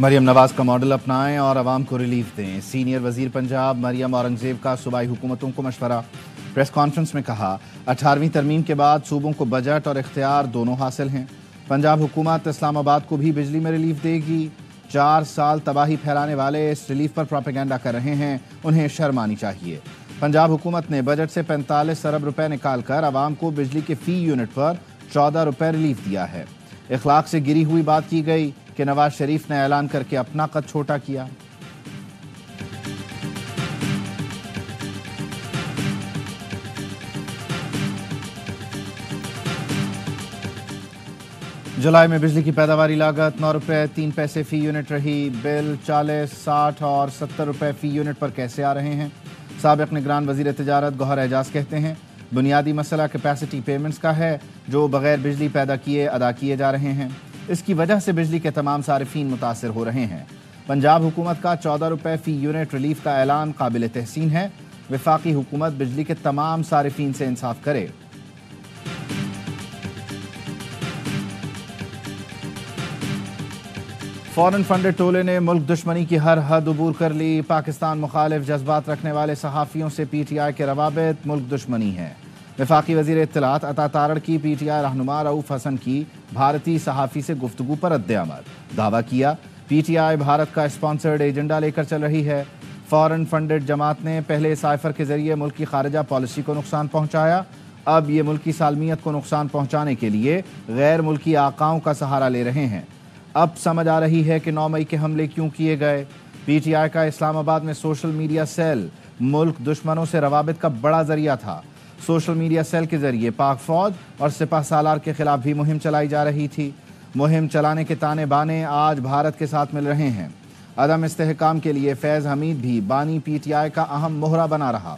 مریم نواز کا ماڈل اپنائیں اور عوام کو ریلیف دیں، سینئر وزیر پنجاب مریم اورنگزیب کا صوبائی حکومتوں کو مشورہ۔ پریس کانفرنس میں کہا 18ویں ترمیم کے بعد صوبوں کو بجٹ اور اختیار دونوں حاصل ہیں۔ پنجاب حکومت اسلام آباد کو بھی بجلی میں ریلیف دے گی۔ 4 سال تباہی پھیلانے والے اس ریلیف پر پروپیگنڈا کر رہے ہیں، انہیں شرم آنی چاہیے۔ پنجاب حکومت نے بجٹ سے 45 ارب روپے نکال کر عوام کو بجلی کے فی یونٹ پر 14 روپے ریلیف دیا ہے۔ اخلاق سے گری ہوئی بات کی گئی کہ نواز شریف نے اعلان کر کے اپنا قد چھوٹا کیا۔ جولائی میں بجلی کی پیداواری لاگت 9 روپے 3 پیسے فی یونٹ رہی، بل 40، 60 اور 70 روپے فی یونٹ پر کیسے آ رہے ہیں؟ سابق نگران وزیر تجارت گوہر اعجاز کہتے ہیں بنیادی مسئلہ کیپیسٹی پیمنٹس کا ہے جو بغیر بجلی پیدا کیے ادا کیے جا رہے ہیں، اس کی وجہ سے بجلی کے تمام صارفین متاثر ہو رہے ہیں۔ پنجاب حکومت کا 14 روپے فی یونٹ ریلیف کا اعلان قابل تحسین ہے، وفاقی حکومت بجلی کے تمام صارفین سے انصاف کرے۔ فورن فنڈڈ ٹولے نے ملک دشمنی کی ہر حد عبور کر لی، پاکستان مخالف جذبات رکھنے والے صحافیوں سے پی ٹی آئی کے روابط ملک دشمنی ہیں۔ وفاقی وزیر اطلاعات عطا تارڑ کی پی ٹی آئی رہنما رؤوف حسن کی بھارتی صحافی سے گفتگو پر رد عمل، دعویٰ کیا پی ٹی آئی بھارت کا اسپانسرڈ ایجنڈا لے کر چل رہی ہے۔ فورن فنڈڈ جماعت نے پہلے سائفر کے ذریعے ملک کی خارجہ پالیسی کو نقصان پہنچایا، اب یہ ملکی سالمیت کو نقصان پہنچانے کے لیے غیر ملکی آقاؤں کا سہارا لے رہے ہیں۔ اب سمجھ آ رہی ہے کہ 9 مئی کے حملے کیوں کیے گئے۔ پی ٹی آئی کا اسلام آباد میں سوشل میڈیا سیل ملک دشمنوں سے روابط کا بڑا ذریعہ تھا۔ سوشل میڈیا سیل کے ذریعے پاک فوج اور سپہ سالار کے خلاف بھی مہم چلائی جا رہی تھی۔ مہم چلانے کے تانے بانے آج بھارت کے ساتھ مل رہے ہیں۔ عدم استحکام کے لیے فیض حمید بھی بانی پی ٹی آئی کا اہم مہرہ بنا رہا۔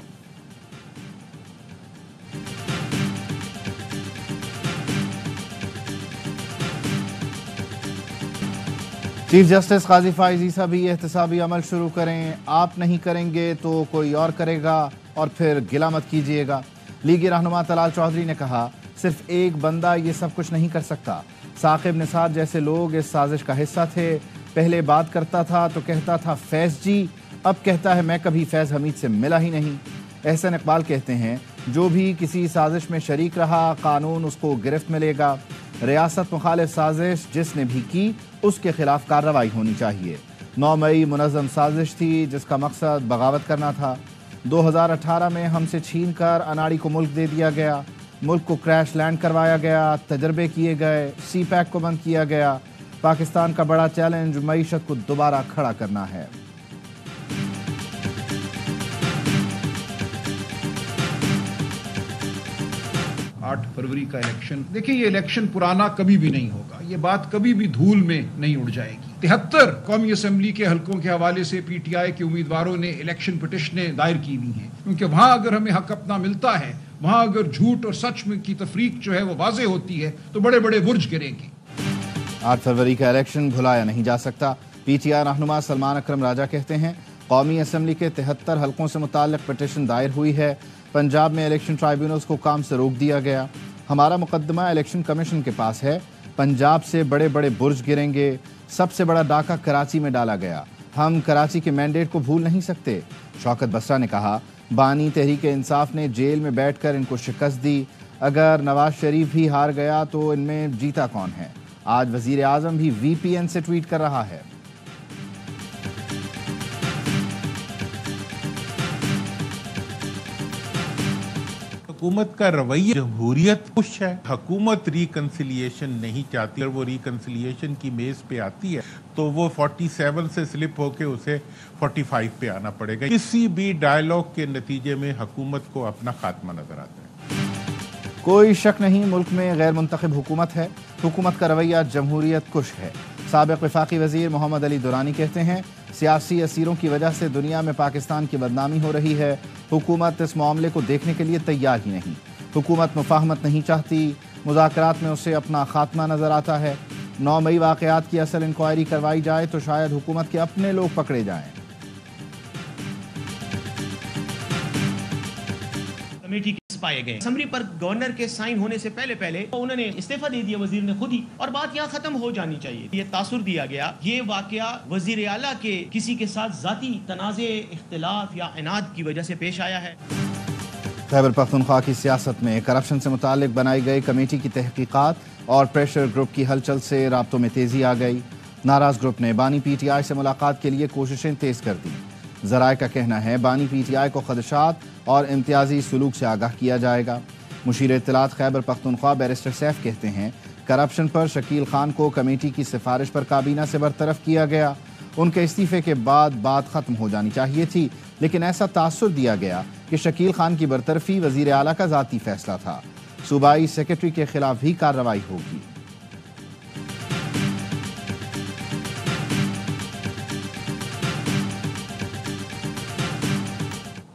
چیف جسٹس قاضی فائز عیسیٰ بھی احتسابی عمل شروع کریں، آپ نہیں کریں گے تو کوئی اور کرے گا اور پھر گلہ مت کیجیے گا۔ لیگی رہنما طلال چودھری نے کہا صرف ایک بندہ یہ سب کچھ نہیں کر سکتا، ثاقب نثار جیسے لوگ اس سازش کا حصہ تھے۔ پہلے بات کرتا تھا تو کہتا تھا فیض جی، اب کہتا ہے میں کبھی فیض حمید سے ملا ہی نہیں۔ احسن اقبال کہتے ہیں جو بھی کسی سازش میں شریک رہا قانون اس کو گرفت ملے گا، ریاست مخالف سازش جس نے بھی کی اس کے خلاف کارروائی ہونی چاہیے۔ 9 مئی منظم سازش تھی جس کا مقصد بغاوت کرنا تھا۔ 2018 میں ہم سے چھین کر اناڑی کو ملک دے دیا گیا، ملک کو کریش لینڈ کروایا گیا، تجربے کیے گئے، سی پیک کو بند کیا گیا۔ پاکستان کا بڑا چیلنج معیشت کو دوبارہ کھڑا کرنا ہے۔ 8 فروری کا الیکشن، دیکھیں یہ الیکشن پرانا کبھی بھی نہیں ہوگا، یہ بات کبھی بھی دھول میں نہیں اڑ جائے گی۔ 73 قومی اسمبلی کے حلقوں کے حوالے سے پی ٹی آئی کے امیدواروں نے الیکشن پٹیشنیں دائر کی ہوئی ہیں، کیونکہ وہاں اگر ہمیں حق اپنا ملتا ہے، وہاں اگر جھوٹ اور سچ میں کی تفریق جو ہے وہ واضح ہوتی ہے تو بڑے بڑے برج گریں گے۔ 8 فروری کا الیکشن بھلایا نہیں جا سکتا، پی ٹی آئی رہنما سلمان اکرم راجہ کہتے ہیں قومی اسمبلی کے 73 حلقوں سے متعلق پٹیشن دائر ہوئی ہے، پنجاب میں الیکشن ٹرائیبونلز کو کام سے روک دیا گیا، ہمارا مقدمہ الیکشن کمیشن کے پاس ہے، پنجاب سے بڑے بڑے برج گریں گے، سب سے بڑا ڈاکہ کراچی میں ڈالا گیا، ہم کراچی کے مینڈیٹ کو بھول نہیں سکتے۔ شوکت بسرا نے کہا بانی تحریک انصاف نے جیل میں بیٹھ کر ان کو شکست دی، اگر نواز شریف بھی ہار گیا تو ان میں جیتا کون ہے؟ آج وزیر اعظم بھی وی پی این سے ٹویٹ کر رہا ہے۔ حکومت کا رویہ جمہوریت خوش ہے، حکومت ریکنسیلیشن نہیں چاہتی، اور وہ ریکنسیلیشن کی میز پہ آتی ہے تو وہ 47 سے سلپ ہو کے اسے 45 پہ آنا پڑے گا۔ کسی بھی ڈائیلاگ کے نتیجے میں حکومت کو اپنا خاتمہ نظر آتا ہے۔ کوئی شک نہیں ملک میں غیر منتخب حکومت ہے، حکومت کا رویہ جمہوریت کش ہے۔ سابق وفاقی وزیر محمد علی دورانی کہتے ہیں سیاسی اسیروں کی وجہ سے دنیا میں پاکستان کی بدنامی ہو رہی ہے، حکومت اس معاملے کو دیکھنے کے لیے تیار ہی نہیں، حکومت مفاہمت نہیں چاہتی، مذاکرات میں اسے اپنا خاتمہ نظر آتا ہے۔ 9 مئی واقعات کی اصل انکوائری کروائی جائے تو شاید حکومت کے اپنے لوگ پکڑے جائیں۔ کمیٹی کی پائے گئے. اسمبلی پر گورنر کے سائن ہونے سے پہلے انہوں نے استعفیٰ دے دیا وزیر نے خود ہی, اور بات یہاں ختم ہو جانی چاہیے. یہ تاثر دیا گیا, یہ واقعہ وزیر اعلیٰ کے کسی کے ساتھ ذاتی تنازع, اختلاف یا عناد کی وجہ سے پیش آیا ہے. خیبر پختونخوا کی سیاست میں کرپشن سے متعلق بنائی گئی کمیٹی کی تحقیقات اور پریشر گروپ کی ہلچل سے رابطوں میں تیزی آ گئی. ناراض گروپ نے بانی پی ٹی آئی سے ملاقات کے لیے کوششیں تیز کر دی. ذرائع کا کہنا ہے بانی پی ٹی آئی کو خدشات اور امتیازی سلوک سے آگاہ کیا جائے گا. مشیر اطلاعات خیبر پختونخوا بیرسٹر سیف کہتے ہیں کرپشن پر شکیل خان کو کمیٹی کی سفارش پر کابینہ سے برطرف کیا گیا. ان کے استعفے کے بعد بات ختم ہو جانی چاہیے تھی, لیکن ایسا تاثر دیا گیا کہ شکیل خان کی برطرفی وزیر اعلیٰ کا ذاتی فیصلہ تھا. صوبائی سیکرٹری کے خلاف بھی کارروائی ہوگی.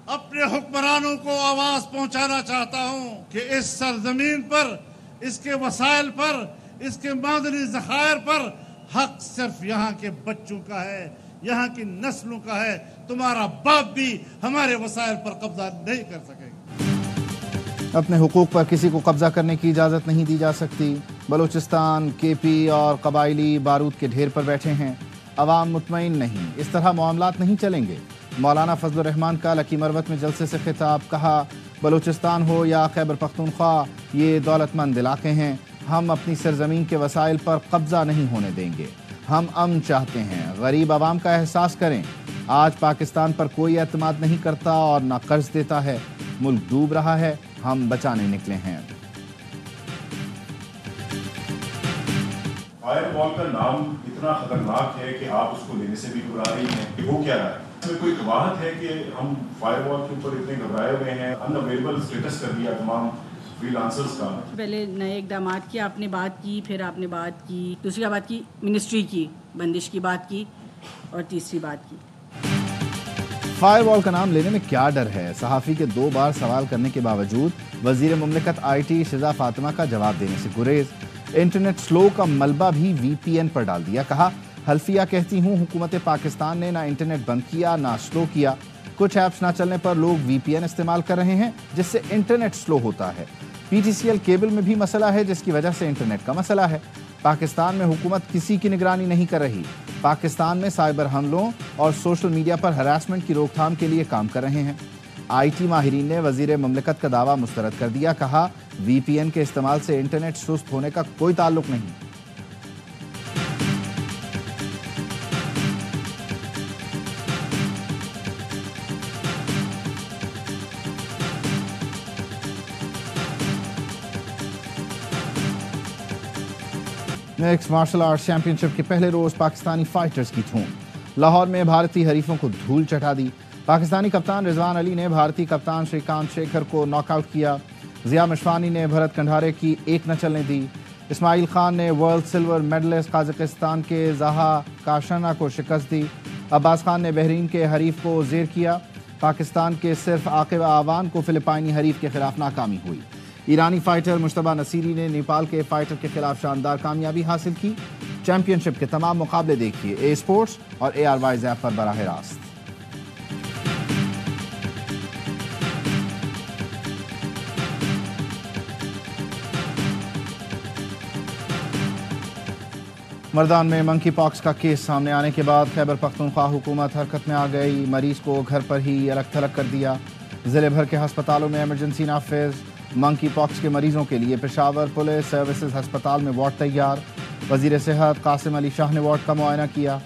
اپنے حکمرانوں کو آواز پہنچانا چاہتا ہوں کہ اس سرزمین پر, اس کے وسائل پر, اس کے معدنی ذخائر پر حق صرف یہاں کے بچوں کا ہے, یہاں کی نسلوں کا ہے. تمہارا باپ بھی ہمارے وسائل پر قبضہ نہیں کر سکے گا. اپنے حقوق پر کسی کو قبضہ کرنے کی اجازت نہیں دی جا سکتی. بلوچستان, کے پی اور قبائلی بارود کے ڈھیر پر بیٹھے ہیں. عوام مطمئن نہیں, اس طرح معاملات نہیں چلیں گے. مولانا فضل الرحمان کا لکی مروت میں جلسے سے خطاب. کہا بلوچستان ہو یا خیبر پختونخوا یہ دولت مند علاقے ہیں, ہم اپنی سرزمین کے وسائل پر قبضہ نہیں ہونے دیں گے. ہم امن چاہتے ہیں, غریب عوام کا احساس کریں. آج پاکستان پر کوئی اعتماد نہیں کرتا اور نہ قرض دیتا ہے. ملک ڈوب رہا ہے, ہم بچانے نکلے ہیں. فائر وال کا نام اتنا خطرناک ہے کہ آپ اس کو لینے سے بھی گھبرا رہی ہیں. ہو کیا رہا ہے؟ اس میں کوئی قواعد ہے کہ ہم فائر وال کے اوپر اتنے گھبرائے ہوئے ہیں, ان اویلیبل اسٹیٹس کر دیا تمام فری لانسرز کا. پہلے نئے اقدامات کی آپ نے بات کی, پھر آپ نے بات کی, دوسری بات کی منسٹری کی بندش کی بات کی, اور تیسری بات کی فائر وال کا نام لینے میں کیا ڈر ہے؟ صحافی کے 2 بار سوال کرنے کے باوجود وزیر مملکت آئی ٹی شزا فاطمہ کا جواب دینے سے گریز. انٹرنیٹ سلو کا ملبہ بھی وی پی این پر ڈال دیا. کہا حلفیہ کہتی ہوں حکومت پاکستان نے نہ انٹرنیٹ بند کیا نہ سلو کیا. کچھ ایپس نہ چلنے پر لوگ وی پی این استعمال کر رہے ہیں جس سے انٹرنیٹ سلو ہوتا ہے. P T C L cable میں بھی مسئلہ ہے جس کی وجہ سے انٹرنیٹ کا مسئلہ ہے. پاکستان میں حکومت کسی کی نگرانی نہیں کر رہی. پاکستان میں سائبر حملوں اور سوشل میڈیا پر ہراسمنٹ کی روک تھام کے لیے کام کر رہے ہیں. آئی ٹی ماہرین نے وزیر مملکت کا دعویٰ مسترد کر دیا. کہا وی پی این کے استعمال سے انٹرنیٹ سست ہونے کا کوئی تعلق نہیں. نیکسٹ مارشل آرٹس چیمپئن شپ کے پہلے روز پاکستانی فائٹرز کی دھوم. لاہور میں بھارتی حریفوں کو دھول چٹا دی. پاکستانی کپتان رضوان علی نے بھارتی کپتان شری کانت شیکھر کو ناک آؤٹ کیا. ضیاء مشوانی نے بھرت کنڈھارے کی ایک نہ چلنے دی. اسماعیل خان نے ورلڈ سلور میڈلسٹ قازقستان کے زہا کاشانا کو شکست دی. عباس خان نے بحرین کے حریف کو زیر کیا. پاکستان کے صرف عاقب آوان کو فلپائنی حریف کے خلاف ناکامی ہوئی. ایرانی فائٹر مشتبہ نصیری نے نیپال کے فائٹر کے خلاف شاندار کامیابی حاصل کی. چیمپئن شپ کے تمام مقابلے دیکھیے اے اسپورٹس اور اے آر وائز ایپ پر براہ راست. مردان میں منکی پاکس کا کیس سامنے آنے کے بعد خیبر پختونخوا حکومت حرکت میں آ گئی. مریض کو گھر پر ہی الگ تھلگ کر دیا. ضلع بھر کے ہسپتالوں میں ایمرجنسی نافذ. منکی پاکس کے مریضوں کے لیے پشاور پولیس سروسز ہسپتال میں وارڈ تیار. وزیر صحت قاسم علی شاہ نے وارڈ کا معائنہ کیا.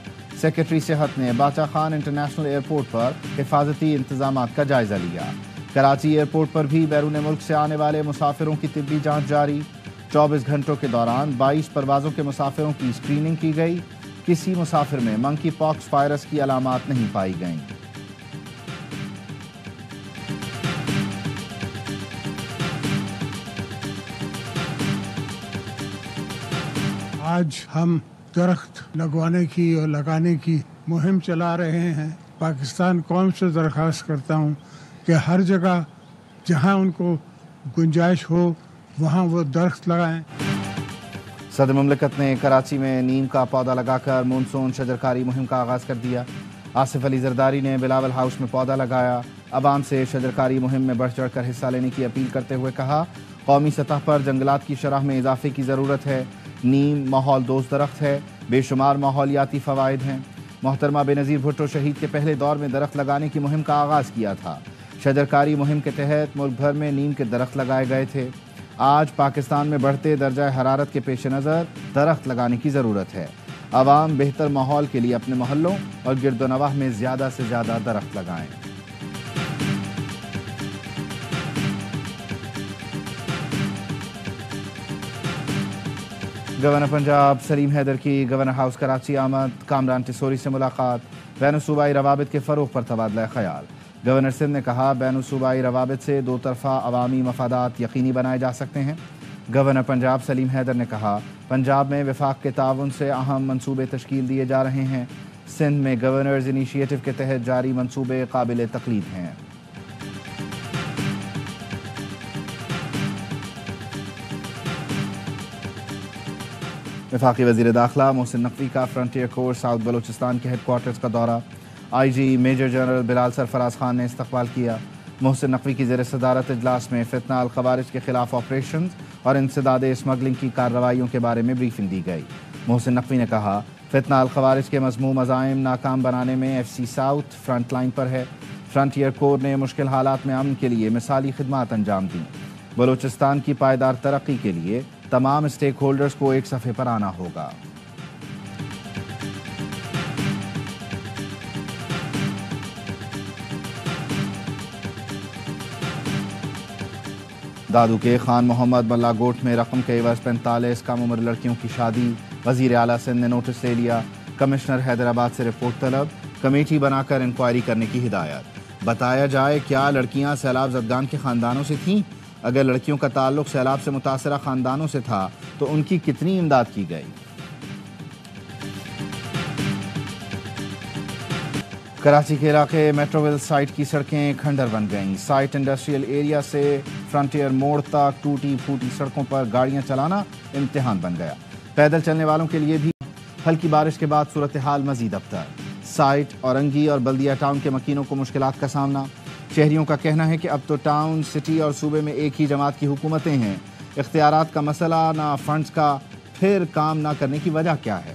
سیکرٹری صحت نے باچا خان انٹرنیشنل ایئرپورٹ پر حفاظتی انتظامات کا جائزہ لیا. کراچی ایئرپورٹ پر بھی بیرون ملک سے آنے والے مسافروں کی طبی جانچ جاری. 24 گھنٹوں کے دوران 22 پروازوں کے مسافروں کی اسکریننگ کی گئی. کسی مسافر میں منکی پاکس وائرس کی علامات نہیں پائی گئیں. آج ہم درخت لگوانے کی اور لگانے کی مہم چلا رہے ہیں. پاکستان قوم سے درخواست کرتا ہوں کہ ہر جگہ جہاں ان کو گنجائش ہو وہاں وہ درخت لگائیں. صدر مملکت نے کراچی میں نیم کا پودا لگا کر مونسون شجرکاری مہم کا آغاز کر دیا. آصف علی زرداری نے بلاول ہاؤس میں پودا لگایا۔ عوام سے شجرکاری مہم میں بڑھ چڑھ کر حصہ لینے کی اپیل کرتے ہوئے کہا، قومی سطح پر جنگلات کی شرح میں اضافے کی ضرورت ہے۔ نیم ماحول دوست درخت ہے، بے شمار ماحولیاتی فوائد ہیں۔ محترمہ بے نظیر بھٹو شہید کے پہلے دور میں درخت لگانے کی مہم کا آغاز کیا تھا۔ شجرکاری مہم کے تحت ملک بھر میں نیم کے درخت لگائے گئے تھے۔ آج پاکستان میں بڑھتے درجہ حرارت کے پیش نظر درخت لگانے کی ضرورت ہے۔ عوام بہتر ماحول کے لیے اپنے محلوں اور گرد و نواح میں زیادہ سے زیادہ درخت لگائیں۔ گورنر پنجاب سلیم حیدر کی گورنر ہاؤس کراچی آمد، کامران ٹیسوری سے ملاقات، بین الصوبائی روابط کے فروغ پر تبادلہ خیال۔ گورنر سندھ نے کہا، بین الصوبائی روابط سے دو طرفہ عوامی مفادات یقینی بنائے جا سکتے ہیں۔ گورنر پنجاب سلیم حیدر نے کہا، پنجاب میں وفاق کے تعاون سے اہم منصوبے تشکیل دیے جا رہے ہیں۔ سندھ میں گورنرز انیشیٹو کے تحت جاری منصوبے قابل تقلید ہیں۔ وفاقی وزیر داخلہ محسن نقوی کا فرنٹیئر کورس ساؤتھ بلوچستان کے ہیڈ کوارٹرز کا دورہ، آئی جی میجر جنرل بلال سرفراز خان نے استقبال کیا۔ محسن نقوی کی زیر صدارت اجلاس میں فتنہ الخوارج کے خلاف آپریشنز اور انسداد اسمگلنگ کی کارروائیوں کے بارے میں بریفنگ دی گئی۔ محسن نقوی نے کہا، فتنہ الخوارج کے مذموم عزائم ناکام بنانے میں F C south front line پر ہے۔ فرنٹیئر کور نے مشکل حالات میں امن کے لیے مثالی خدمات انجام دیں۔ بلوچستان کی پائیدار ترقی کے لیے تمام اسٹیک ہولڈرز کو ایک صفحے پر آنا ہوگا۔ دادو کے خان محمد ملا گوٹ میں رقم کے عوض 45 کم عمر لڑکیوں کی شادی، وزیر اعلیٰ سندھ نے نوٹس لے لیا۔ کمشنر حیدرآباد سے رپورٹ طلب، کمیٹی بنا کر انکوائری کرنے کی ہدایت۔ بتایا جائے کیا لڑکیاں سیلاب زدگان کے خاندانوں سے تھیں؟ اگر لڑکیوں کا تعلق سیلاب سے متاثرہ خاندانوں سے تھا تو ان کی کتنی امداد کی گئی؟ کراچی کے علاقے میٹروویل سائٹ کی سڑکیں کھنڈر بن گئیں۔ سائٹ انڈسٹریل ایریا سے فرنٹیئر موڑ تک ٹوٹی پھوٹی سڑکوں پر گاڑیاں چلانا امتحان بن گیا۔ پیدل چلنے والوں کے لیے بھی ہلکی بارش کے بعد صورتحال مزید ابتر۔ سائٹ، اورنگی اور بلدیہ ٹاؤن کے مکینوں کو مشکلات کا سامنا۔ شہریوں کا کہنا ہے کہ اب تو ٹاؤن، سٹی اور صوبے میں ایک ہی جماعت کی حکومتیں ہیں۔ اختیارات کا مسئلہ نہ فنڈز کا، پھر کام نہ کرنے کی وجہ کیا ہے؟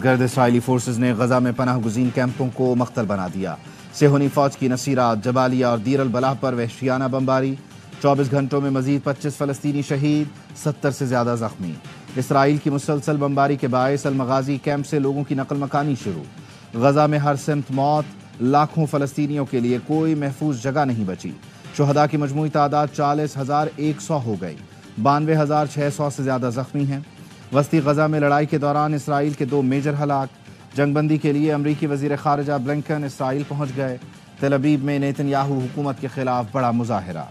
گرد اسرائیلی فورسز نے غزہ میں پناہ گزین کیمپوں کو مقتل بنا دیا۔ صہیونی فوج کی نصیرات، جبالیہ اور دیر البلح پر وحشیانہ بمباری۔ 24 گھنٹوں میں مزید 25 فلسطینی شہید، 70 سے زیادہ زخمی۔ اسرائیل کی مسلسل بمباری کے باعث المغازی کیمپ سے لوگوں کی نقل مکانی شروع۔ غزہ میں ہر سمت موت، لاکھوں فلسطینیوں کے لیے کوئی محفوظ جگہ نہیں بچی۔ شہداء کی مجموعی تعداد 40,100 ہو گئی، 92,600 سے زیادہ زخمی ہیں۔ وسطی غزہ میں لڑائی کے دوران اسرائیل کے 2 میجر ہلاک۔ جنگ بندی کے لیے امریکی وزیر خارجہ بلنکن اسرائیل پہنچ گئے۔ تل ابیب میں نیتن یاہو حکومت کے خلاف بڑا مظاہرہ۔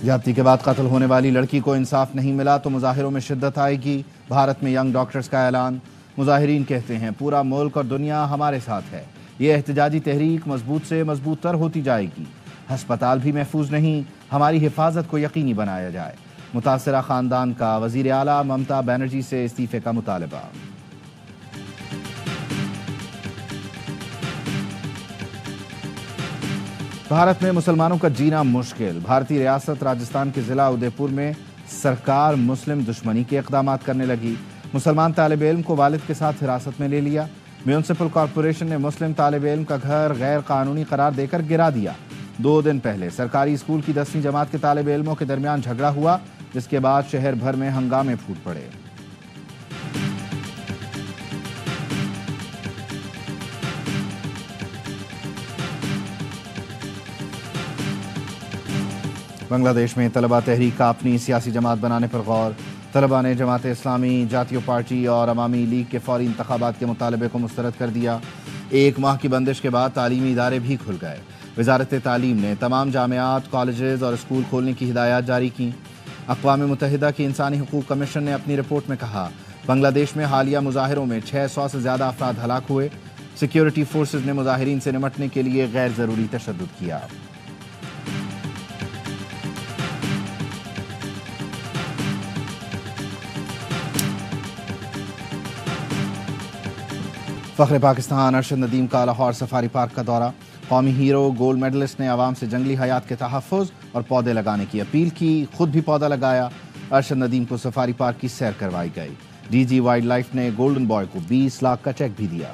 زیادتی کے بعد قتل ہونے والی لڑکی کو انصاف نہیں ملا تو مظاہروں میں شدت آئے گی۔ بھارت میں ینگ ڈاکٹرز کا اعلان۔ مظاہرین کہتے ہیں پورا ملک اور دنیا ہمارے ساتھ ہے۔ یہ احتجاجی تحریک مضبوط سے مضبوط تر ہوتی جائے گی۔ ہسپتال بھی محفوظ نہیں، ہماری حفاظت کو یقینی بنایا جائے۔ متاثرہ خاندان کا وزیر اعلیٰ ممتا بنرجی سے استعفے کا مطالبہ۔ بھارت میں مسلمانوں کا جینا مشکل۔ بھارتی ریاست راجستھان کے ضلع ادے پور میں سرکار مسلم دشمنی کے اقدامات کرنے لگی۔ مسلمان طالب علم کو والد کے ساتھ حراست میں لے لیا۔ میونسپل کارپوریشن نے مسلم طالب علم کا گھر غیر قانونی قرار دے کر گرا دیا۔ 2 دن پہلے سرکاری اسکول کی 10ویں جماعت کے طالب علموں کے درمیان جھگڑا ہوا، جس کے بعد شہر بھر میں ہنگامے پھوٹ پڑے۔ بنگلہ دیش میں طلبہ تحریک کا اپنی سیاسی جماعت بنانے پر غور۔ طلبہ نے جماعت اسلامی، جاتیو پارٹی اور عوامی لیگ کے فوری انتخابات کے مطالبے کو مسترد کر دیا۔ 1 ماہ کی بندش کے بعد تعلیمی ادارے بھی کھل گئے۔ وزارت تعلیم نے تمام جامعات، کالجز اور اسکول کھولنے کی ہدایات جاری کی۔ اقوام متحدہ کی انسانی حقوق کمیشن نے اپنی رپورٹ میں کہا، بنگلہ دیش میں حالیہ مظاہروں میں 600 سے زیادہ افراد ہلاک ہوئے، سیکیورٹی فورسز نے مظاہرین سے نمٹنے کے لیے غیر ضروری تشدد کیا۔ فخر پاکستان ارشد ندیم کا لاہور سفاری پارک کا دورہ۔ قومی ہیرو گولڈ میڈلسٹ نے عوام سے جنگلی حیات کے تحفظ اور پودے لگانے کی اپیل کی، خود بھی پودا لگایا۔ ارشد ندیم کو سفاری پارک کی سیر کروائی گئی۔ ڈی جی وائلڈ لائف نے گولڈن بوائے کو 20 لاکھ کا چیک بھی دیا۔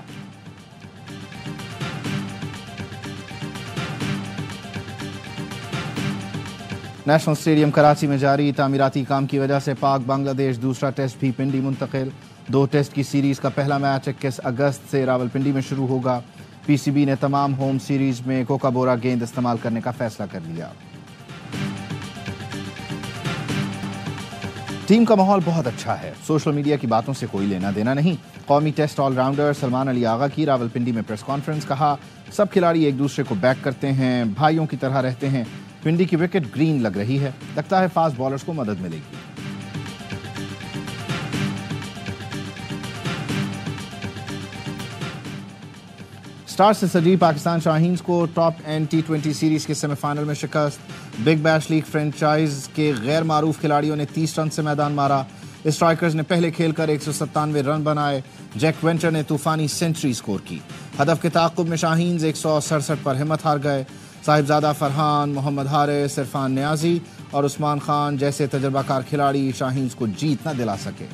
نیشنل اسٹیڈیم کراچی میں جاری تعمیراتی کام کی وجہ سے پاک بنگلہ دیش دوسرا ٹیسٹ بھی پنڈی منتقل۔ 2 ٹیسٹ کی سیریز کا پہلا میچ 21 اگست سے راولپنڈی میں شروع ہوگا۔ پی سی بی نے تمام ہوم سیریز میں کوکا بورا گیند استعمال کرنے کا فیصلہ کر لیا۔ ٹیم کا ماحول بہت اچھا ہے، سوشل میڈیا کی باتوں سے کوئی لینا دینا نہیں۔ قومی test all rounder Salman Ali آغا کی راولپنڈی میں پریس کانفرنس، کہا سب کھلاڑی ایک دوسرے کو بیک کرتے ہیں، بھائیوں کی طرح رہتے ہیں۔ پنڈی کی وکٹ گرین لگ رہی ہے، لگتا ہے فاسٹ بالرز کو مدد ملے گی۔ سٹار سے سجی پاکستان شاہینز کو ٹاپ اینڈ T20 سیریز کے سیمی فائنل میں شکست۔ بگ بیش لیگ فرنچائز کے غیر معروف کھلاڑیوں نے 30 رن سے میدان مارا۔ اسٹرائکرز نے پہلے کھیل کر 197 رن بنائے۔ جیک وینٹر نے طوفانی سینچری سکور کی۔ ہدف کے تعاقب میں شاہینز 167 پر ہمت ہار گئے۔ صاحبزادہ فرحان، محمد حارث، عرفان نیازی اور عثمان خان جیسے تجربہ کار کھلاڑی شاہینز کو جیت نہ دلا سکے۔